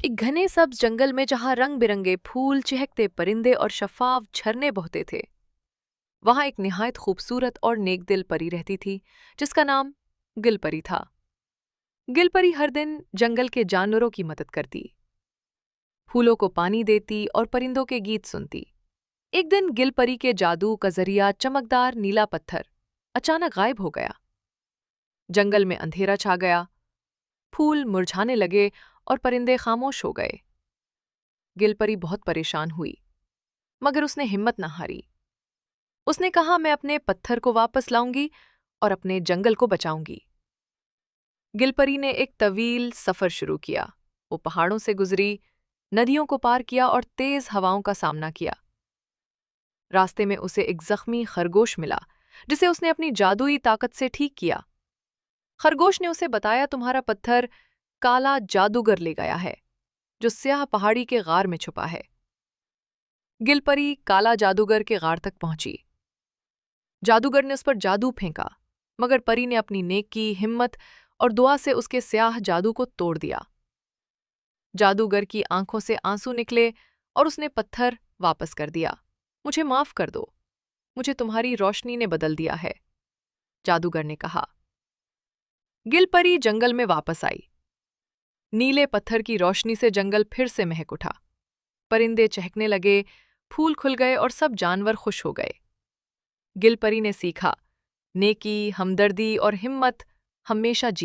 एक घने सब्ज जंगल में जहां रंग बिरंगे फूल, चहकते परिंदे और शफाफ झरने बहते थे, वहां एक निहायत खूबसूरत और नेकदिल परी रहती थी, जिसका नाम गिलपरी था। गिलपरी हर दिन जंगल के जानवरों की मदद करती, फूलों को पानी देती और परिंदों के गीत सुनती। एक दिन गिलपरी के जादू का जरिया चमकदार नीला पत्थर अचानक गायब हो गया। जंगल में अंधेरा छा गया, फूल मुरझाने लगे और परिंदे खामोश हो गए। गिलपरी बहुत परेशान हुई, मगर उसने हिम्मत न हारी। उसने कहा, मैं अपने पत्थर को वापस लाऊंगी और अपने जंगल को बचाऊंगी। गिलपरी ने एक तवील सफर शुरू किया। वो पहाड़ों से गुजरी, नदियों को पार किया और तेज हवाओं का सामना किया। रास्ते में उसे एक जख्मी खरगोश मिला, जिसे उसने अपनी जादुई ताकत से ठीक किया। खरगोश ने उसे बताया, तुम्हारा पत्थर काला जादूगर ले गया है, जो स्याह पहाड़ी के गार में छुपा है। गिलपरी काला जादूगर के गार तक पहुंची। जादूगर ने उस पर जादू फेंका, मगर परी ने अपनी नेकी, हिम्मत और दुआ से उसके स्याह जादू को तोड़ दिया। जादूगर की आंखों से आंसू निकले और उसने पत्थर वापस कर दिया। मुझे माफ कर दो, मुझे तुम्हारी रोशनी ने बदल दिया है, जादूगर ने कहा। गिलपरी जंगल में वापस आई। नीले पत्थर की रोशनी से जंगल फिर से महक उठा। परिंदे चहकने लगे, फूल खुल गए और सब जानवर खुश हो गए। गिलपरी ने सीखा, नेकी, हमदर्दी और हिम्मत हमेशा जीत